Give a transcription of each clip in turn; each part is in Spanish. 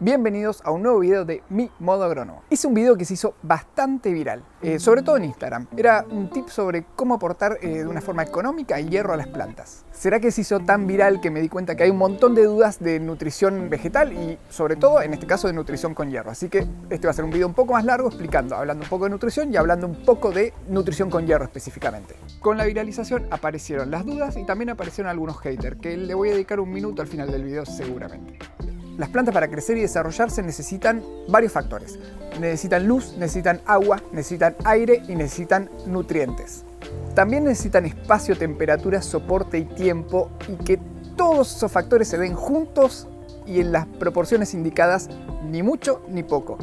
Bienvenidos a un nuevo video de Mi Modo Agrónomo. Hice un video que se hizo bastante viral, sobre todo en Instagram. Era un tip sobre cómo aportar de una forma económica el hierro a las plantas. ¿Será que se hizo tan viral que me di cuenta que hay un montón de dudas de nutrición vegetal y sobre todo en este caso de nutrición con hierro? Así que este va a ser un video un poco más largo explicando, hablando un poco de nutrición y hablando un poco de nutrición con hierro específicamente. Con la viralización aparecieron las dudas y también aparecieron algunos haters, que le voy a dedicar un minuto al final del video seguramente. Las plantas para crecer y desarrollarse necesitan varios factores. Necesitan luz, necesitan agua, necesitan aire y necesitan nutrientes. También necesitan espacio, temperatura, soporte y tiempo, y que todos esos factores se den juntos y en las proporciones indicadas, ni mucho ni poco.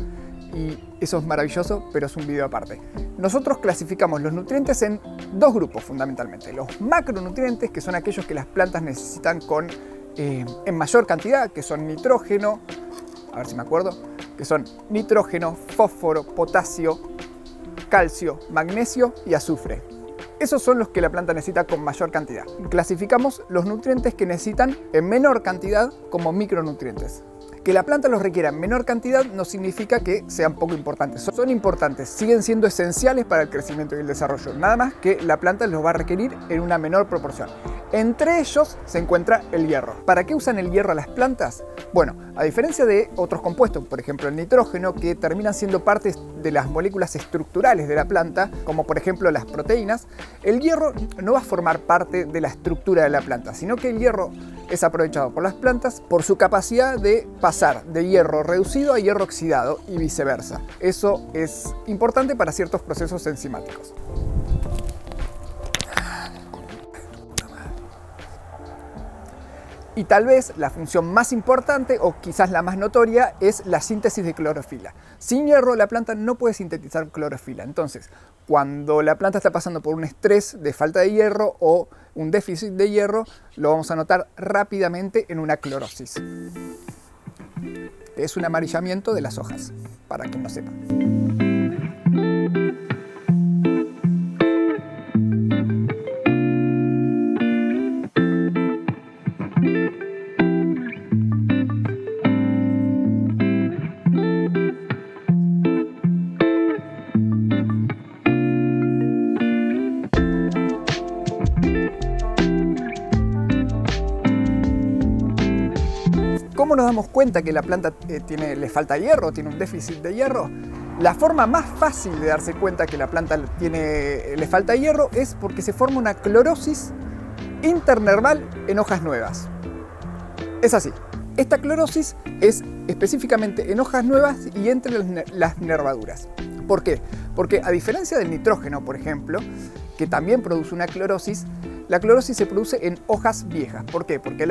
Y eso es maravilloso, pero es un video aparte. Nosotros clasificamos los nutrientes en dos grupos fundamentalmente. Los macronutrientes, que son aquellos que las plantas necesitan en mayor cantidad, que son nitrógeno, a ver si me acuerdo, que son nitrógeno, fósforo, potasio, calcio, magnesio y azufre. Esos son los que la planta necesita con mayor cantidad. Clasificamos los nutrientes que necesitan en menor cantidad como micronutrientes. Que la planta los requiera en menor cantidad no significa que sean poco importantes. Son importantes, siguen siendo esenciales para el crecimiento y el desarrollo. Nada más que la planta los va a requerir en una menor proporción. Entre ellos se encuentra el hierro. ¿Para qué usan el hierro las plantas? Bueno, a diferencia de otros compuestos, por ejemplo el nitrógeno, que terminan siendo partes de las moléculas estructurales de la planta, como por ejemplo las proteínas, el hierro no va a formar parte de la estructura de la planta, sino que el hierro es aprovechado por las plantas por su capacidad de pasar de hierro reducido a hierro oxidado y viceversa. Eso es importante para ciertos procesos enzimáticos. Y tal vez la función más importante, o quizás la más notoria, es la síntesis de clorofila. Sin hierro la planta no puede sintetizar clorofila. Entonces, cuando la planta está pasando por un estrés de falta de hierro o un déficit de hierro, lo vamos a notar rápidamente en una clorosis. Es un amarillamiento de las hojas, para quien no sepa. ¿Cómo nos damos cuenta que la planta le falta hierro, tiene un déficit de hierro? La forma más fácil de darse cuenta que la planta le falta hierro es porque se forma una clorosis internerval en hojas nuevas. Es así. Esta clorosis es específicamente en hojas nuevas y entre las nervaduras. ¿Por qué? Porque a diferencia del nitrógeno, por ejemplo, que también produce una clorosis, la clorosis se produce en hojas viejas. ¿Por qué? Porque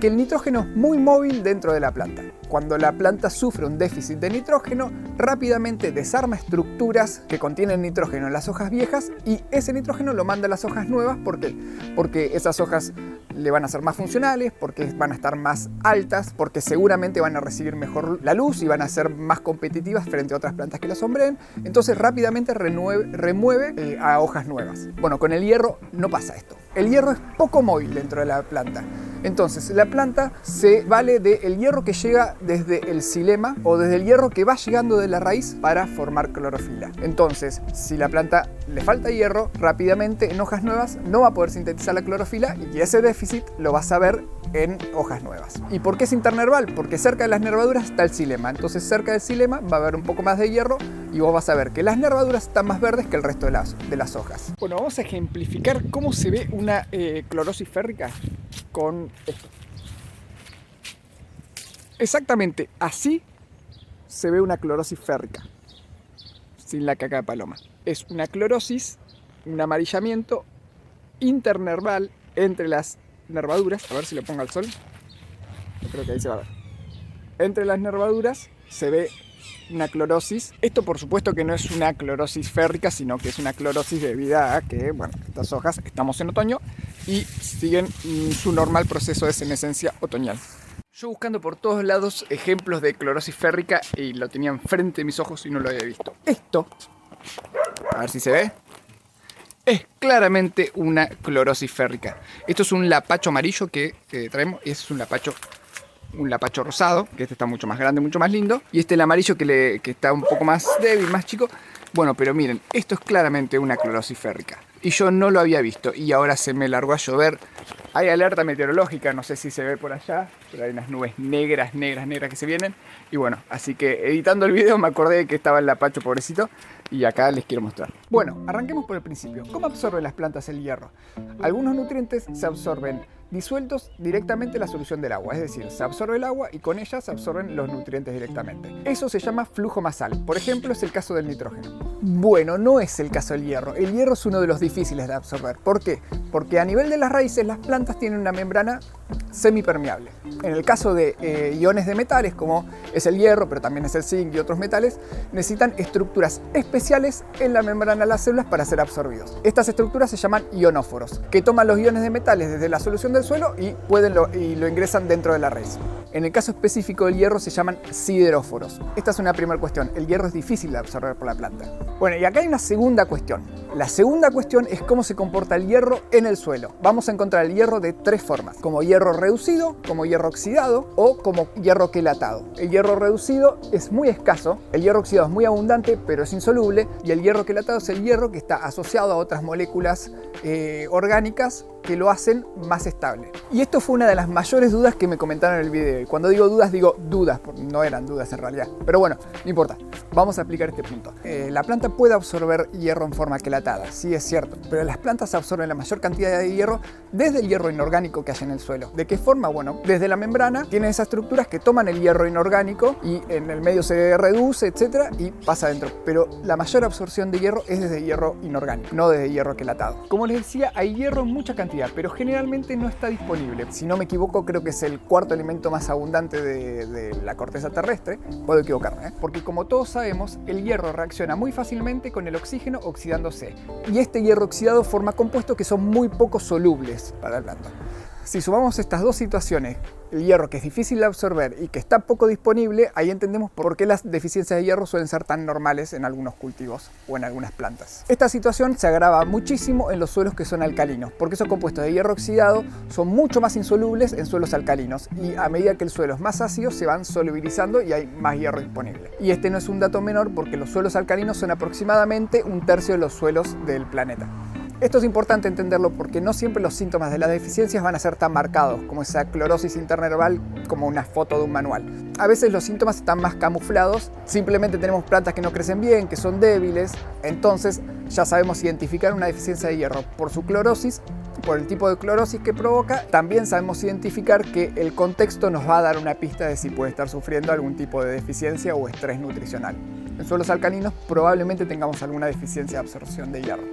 el nitrógeno es muy móvil dentro de la planta. Cuando la planta sufre un déficit de nitrógeno, rápidamente desarma estructuras que contienen nitrógeno en las hojas viejas y ese nitrógeno lo manda a las hojas nuevas. ¿Por qué? Porque esas hojas le van a ser más funcionales, porque van a estar más altas, porque seguramente van a recibir mejor la luz y van a ser más competitivas frente a otras plantas que las sombren. Entonces rápidamente remueve a hojas nuevas. Bueno, con el hierro no pasa esto. El hierro es poco móvil dentro de la planta. Entonces la planta se vale del hierro que llega desde el xilema o desde el hierro que va llegando de la raíz para formar clorofila. Entonces, si la planta le falta hierro, rápidamente en hojas nuevas no va a poder sintetizar la clorofila y ese déficit lo vas a ver en hojas nuevas. ¿Y por qué es internerval? Porque cerca de las nervaduras está el xilema. Entonces cerca del xilema va a haber un poco más de hierro y vos vas a ver que las nervaduras están más verdes que el resto de las hojas. Bueno, vamos a ejemplificar cómo se ve una clorosis férrica con esto. Exactamente así se ve una clorosis férrica, sin la caca de paloma. Es una clorosis, un amarillamiento internerval entre las nervaduras. A ver si lo pongo al sol. Yo creo que ahí se va a ver. Entre las nervaduras se ve una clorosis. Esto por supuesto que no es una clorosis férrica, sino que es una clorosis debido a que, bueno, estas hojas estamos en otoño y siguen su normal proceso de senescencia otoñal. Yo buscando por todos lados ejemplos de clorosis férrica y lo tenía enfrente de mis ojos y no lo había visto. Esto, a ver si se ve, es claramente una clorosis férrica. Esto es un lapacho amarillo que traemos y este es un lapacho un lapacho rosado, que este está mucho más grande, mucho más lindo. Y este el amarillo que está un poco más débil, más chico. Bueno, pero miren, esto es claramente una clorosis férrica. Y yo no lo había visto y ahora se me largó a llover. Hay alerta meteorológica, no sé si se ve por allá, pero hay unas nubes negras que se vienen. Y bueno, así que editando el video me acordé de que estaba el lapacho pobrecito y acá les quiero mostrar. Bueno, arranquemos por el principio. ¿Cómo absorben las plantas el hierro? Algunos nutrientes se absorben disueltos directamente en la solución del agua, es decir, se absorbe el agua y con ella se absorben los nutrientes directamente. Eso se llama flujo masal, por ejemplo es el caso del nitrógeno. Bueno, no es el caso del hierro. El hierro es uno de los difíciles de absorber. ¿Por qué? Porque a nivel de las raíces las plantas tienen una membrana semipermeable. En el caso de iones de metales como es el hierro, pero también es el zinc y otros metales, necesitan estructuras especiales en la membrana de las células para ser absorbidos. Estas estructuras se llaman ionóforos, que toman los iones de metales desde la solución del suelo y lo ingresan dentro de la raíz. En el caso específico del hierro se llaman sideróforos. Esta es una primera cuestión. El hierro es difícil de absorber por la planta. Bueno, y acá hay una segunda cuestión. La segunda cuestión es cómo se comporta el hierro en el suelo. Vamos a encontrar el hierro de tres formas: como hierro reducido, como hierro oxidado o como hierro quelatado. El hierro reducido es muy escaso, el hierro oxidado es muy abundante pero es insoluble, y el hierro quelatado es el hierro que está asociado a otras moléculas orgánicas que lo hacen más estable. Y esto fue una de las mayores dudas que me comentaron en el video. Y cuando digo dudas, porque no eran dudas en realidad. Pero bueno, no importa. Vamos a aplicar este punto. La planta puede absorber hierro en forma quelatada, sí es cierto. Pero las plantas absorben la mayor cantidad de hierro desde el hierro inorgánico que hay en el suelo. ¿De qué forma? Bueno, desde la membrana tienen esas estructuras que toman el hierro inorgánico y en el medio se reduce, etcétera, y pasa adentro. Pero la mayor absorción de hierro es desde hierro inorgánico, no desde hierro quelatado. Como les decía, hay hierro en mucha cantidad, pero generalmente no está disponible. Si no me equivoco, creo que es el cuarto elemento más abundante de la corteza terrestre. Puedo equivocarme, porque como todos sabemos, el hierro reacciona muy fácilmente con el oxígeno oxidándose. Y este hierro oxidado forma compuestos que son muy poco solubles para la planta. Si sumamos estas dos situaciones, el hierro que es difícil de absorber y que está poco disponible, ahí entendemos por qué las deficiencias de hierro suelen ser tan normales en algunos cultivos o en algunas plantas. Esta situación se agrava muchísimo en los suelos que son alcalinos, porque esos compuestos de hierro oxidado son mucho más insolubles en suelos alcalinos y a medida que el suelo es más ácido se van solubilizando y hay más hierro disponible. Y este no es un dato menor porque los suelos alcalinos son aproximadamente un tercio de los suelos del planeta. Esto es importante entenderlo porque no siempre los síntomas de las deficiencias van a ser tan marcados como esa clorosis interna herbal como una foto de un manual. A veces los síntomas están más camuflados, simplemente tenemos plantas que no crecen bien, que son débiles, entonces ya sabemos identificar una deficiencia de hierro por su clorosis, por el tipo de clorosis que provoca. También sabemos identificar que el contexto nos va a dar una pista de si puede estar sufriendo algún tipo de deficiencia o estrés nutricional. En suelos alcalinos probablemente tengamos alguna deficiencia de absorción de hierro.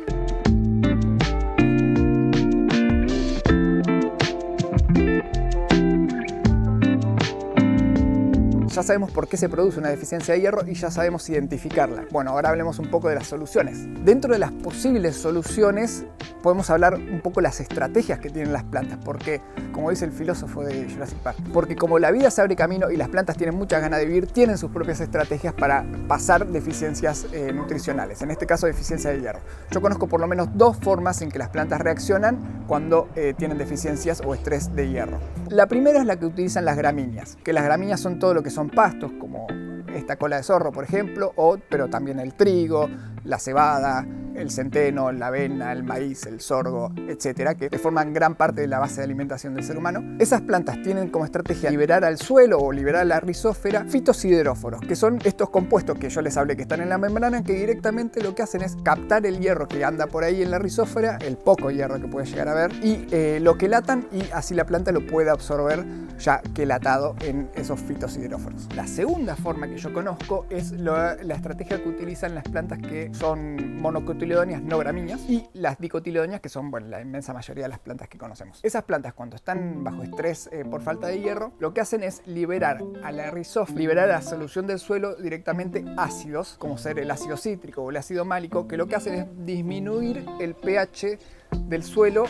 Ya sabemos por qué se produce una deficiencia de hierro y ya sabemos identificarla. Bueno, ahora hablemos un poco de las soluciones. Dentro de las posibles soluciones podemos hablar un poco de las estrategias que tienen las plantas, porque, como dice el filósofo de Jurassic Park, porque como la vida se abre camino y las plantas tienen muchas ganas de vivir, tienen sus propias estrategias para pasar deficiencias nutricionales, en este caso deficiencia de hierro. Yo conozco por lo menos dos formas en que las plantas reaccionan cuando tienen deficiencias o estrés de hierro. La primera es la que utilizan las gramíneas, que las gramíneas son todo lo que son pastos, como esta cola de zorro, por ejemplo, pero también el trigo, la cebada, el centeno, la avena, el maíz, el sorgo, etcétera, que forman gran parte de la base de alimentación del ser humano. Esas plantas tienen como estrategia liberar al suelo o liberar a la rizósfera fitosideróforos, que son estos compuestos que yo les hablé que están en la membrana, que directamente lo que hacen es captar el hierro que anda por ahí en la rizósfera, el poco hierro que puede llegar a haber, y lo quelatan y así la planta lo puede absorber ya quelatado en esos fitosideróforos. La segunda forma que yo conozco es la estrategia que utilizan las plantas que son monocotiledóneas no gramíneas y las dicotiledóneas, que son la inmensa mayoría de las plantas que conocemos. Esas plantas, cuando están bajo estrés por falta de hierro, lo que hacen es liberar a la rizósfera, liberar a la solución del suelo directamente ácidos, como ser el ácido cítrico o el ácido málico, que lo que hacen es disminuir el pH del suelo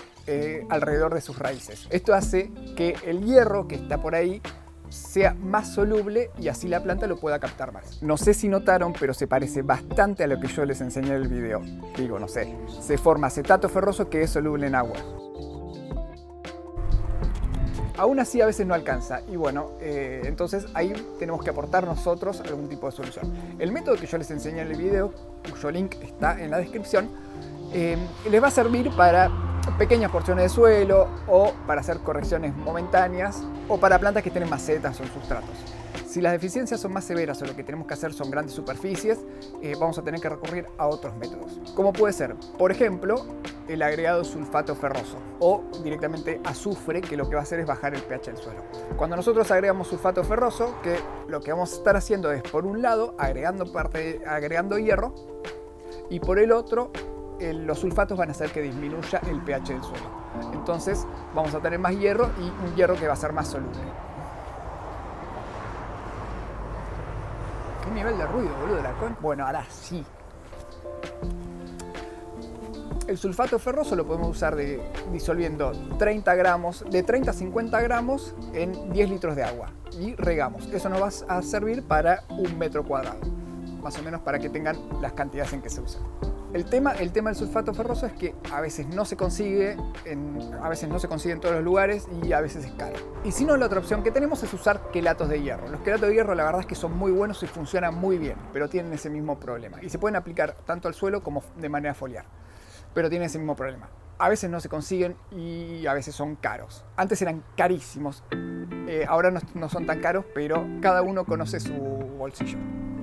alrededor de sus raíces. Esto hace que el hierro que está por ahí sea más soluble y así la planta lo pueda captar más. No sé si notaron, pero se parece bastante a lo que yo les enseñé en el video. Digo, no sé, se forma acetato ferroso que es soluble en agua. Aún así a veces no alcanza y bueno, entonces ahí tenemos que aportar nosotros algún tipo de solución. El método que yo les enseñé en el video, cuyo link está en la descripción, les va a servir para pequeñas porciones de suelo o para hacer correcciones momentáneas o para plantas que tienen macetas o sustratos. Si las deficiencias son más severas o lo que tenemos que hacer son grandes superficies, vamos a tener que recurrir a otros métodos. Como puede ser, por ejemplo, el agregado sulfato ferroso o directamente azufre, que lo que va a hacer es bajar el pH del suelo. Cuando nosotros agregamos sulfato ferroso, que lo que vamos a estar haciendo es, por un lado, agregando hierro y por el otro, los sulfatos van a hacer que disminuya el pH del suelo. Entonces vamos a tener más hierro y un hierro que va a ser más soluble. ¿Qué nivel de ruido, boludo? Bueno, ahora sí. El sulfato ferroso lo podemos usar disolviendo 30 gramos, de 30 a 50 gramos en 10 litros de agua. Y regamos. Eso nos va a servir para 1 metro cuadrado. Más o menos para que tengan las cantidades en que se usan. El tema del sulfato ferroso es que a veces no se consigue en todos los lugares y a veces es caro. Y si no, la otra opción que tenemos es usar quelatos de hierro. Los quelatos de hierro la verdad es que son muy buenos y funcionan muy bien, pero tienen ese mismo problema. Y se pueden aplicar tanto al suelo como de manera foliar, pero tienen ese mismo problema. A veces no se consiguen y a veces son caros. Antes eran carísimos, ahora no son tan caros, pero cada uno conoce su bolsillo.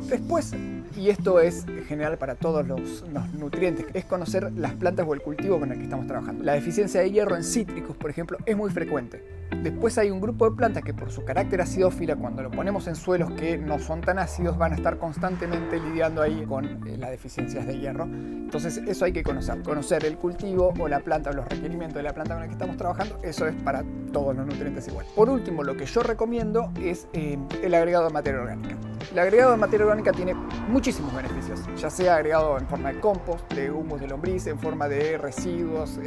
Después, y esto es general para todos los nutrientes, es conocer las plantas o el cultivo con el que estamos trabajando. La deficiencia de hierro en cítricos, por ejemplo, es muy frecuente. Después hay un grupo de plantas que por su carácter acidófila, cuando lo ponemos en suelos que no son tan ácidos, van a estar constantemente lidiando ahí con las deficiencias de hierro. Entonces eso hay que conocer. Conocer el cultivo o la planta o los requerimientos de la planta con la que estamos trabajando, eso es para todos los nutrientes igual. Por último, lo que yo recomiendo es el agregado de materia orgánica. El agregado de materia orgánica tiene muchísimos beneficios, ya sea agregado en forma de compost, de humus de lombriz, en forma de residuos,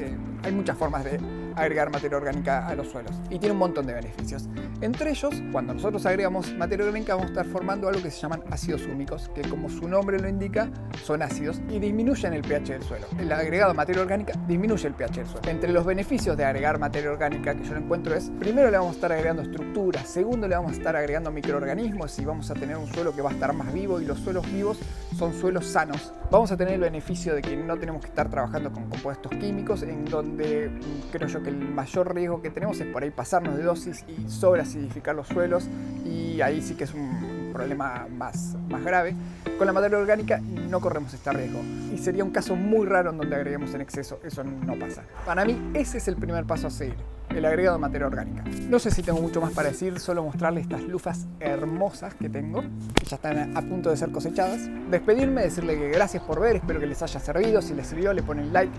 hay muchas formas de agregar materia orgánica a los suelos y tiene un montón de beneficios. Entre ellos, cuando nosotros agregamos materia orgánica vamos a estar formando algo que se llaman ácidos húmicos, que como su nombre lo indica, son ácidos y disminuyen el pH del suelo. El agregado de materia orgánica disminuye el pH del suelo. Entre los beneficios de agregar materia orgánica que yo lo encuentro es, primero le vamos a estar agregando estructuras, segundo le vamos a estar agregando microorganismos y vamos a tener un suelo que va a estar más vivo y los suelos vivos son suelos sanos. Vamos a tener el beneficio de que no tenemos que estar trabajando con compuestos químicos en donde creo yo que el mayor riesgo que tenemos es por ahí pasarnos de dosis y sobreacidificar los suelos y ahí sí que es un problema más grave. Con la materia orgánica no corremos este riesgo y sería un caso muy raro en donde agreguemos en exceso, eso no pasa. Para mí ese es el primer paso a seguir, el agregado de materia orgánica. No sé si tengo mucho más para decir, solo mostrarles estas lufas hermosas que tengo, que ya están a punto de ser cosechadas. Despedirme, decirle que gracias por ver, espero que les haya servido. Si les sirvió, le ponen like,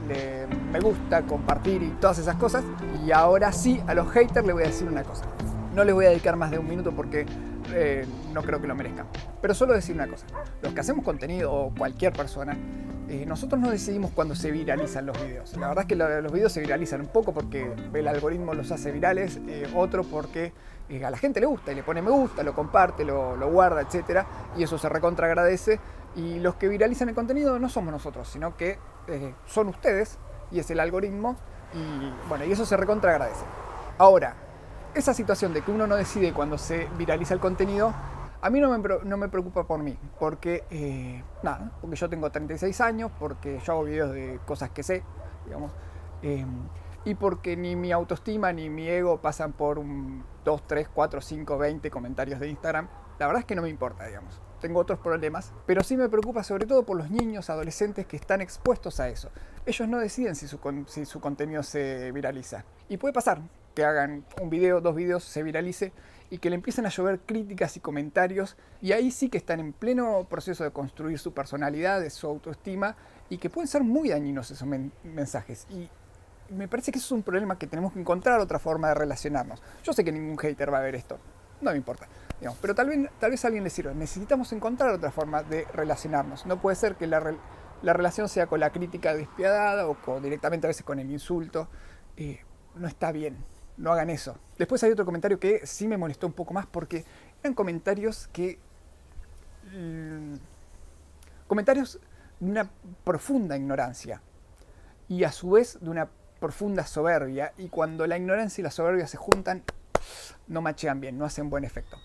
me gusta, compartir y todas esas cosas. Y ahora sí, a los haters les voy a decir una cosa. No les voy a dedicar más de un minuto porque no creo que lo merezcan. Pero solo decir una cosa. Los que hacemos contenido, o cualquier persona, nosotros no decidimos cuando se viralizan los videos. La verdad es que los videos se viralizan un poco porque el algoritmo los hace virales, otro porque a la gente le gusta y le pone me gusta, lo comparte, lo guarda, etc. Y eso se recontra agradece. Y los que viralizan el contenido no somos nosotros, sino que son ustedes y es el algoritmo. Y bueno, y eso se recontra agradece. Ahora, esa situación de que uno no decide cuando se viraliza el contenido, a mí no me preocupa por mí, porque porque yo tengo 36 años, porque yo hago videos de cosas que sé, digamos, y porque ni mi autoestima ni mi ego pasan por 2, 3, 4, 5, 20 comentarios de Instagram. La verdad es que no me importa, digamos. Tengo otros problemas, pero sí me preocupa sobre todo por los niños, adolescentes que están expuestos a eso. Ellos no deciden si su contenido se viraliza. Y puede pasar que hagan un video, 2 videos, se viralice y que le empiecen a llover críticas y comentarios y ahí sí que están en pleno proceso de construir su personalidad, de su autoestima y que pueden ser muy dañinos esos mensajes. Y me parece que eso es un problema que tenemos que encontrar otra forma de relacionarnos. Yo sé que ningún hater va a ver esto, no me importa, digamos, pero tal vez a alguien le sirva. Necesitamos encontrar otra forma de relacionarnos. No puede ser que la relación sea con la crítica despiadada o directamente a veces con el insulto. No está bien. No hagan eso. Después hay otro comentario que sí me molestó un poco más porque eran comentarios comentarios de una profunda ignorancia y a su vez de una profunda soberbia, y cuando la ignorancia y la soberbia se juntan no machean bien, no hacen buen efecto.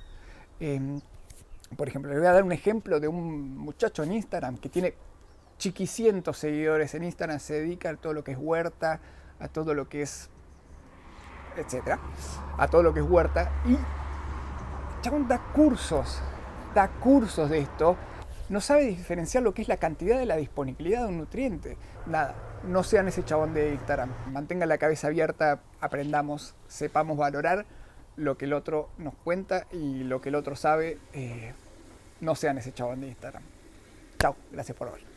Por ejemplo, les voy a dar un ejemplo de un muchacho en Instagram que tiene chiquicientos seguidores en Instagram, se dedica a todo lo que es huerta, a todo lo que es, etcétera, a todo lo que es huerta, y el chabón da cursos de esto. No sabe diferenciar lo que es la cantidad de la disponibilidad de un nutriente. Nada, no sean ese chabón de Instagram. Mantengan la cabeza abierta, aprendamos, sepamos valorar lo que el otro nos cuenta y lo que el otro sabe. No sean ese chabón de Instagram. Chao, gracias por ver.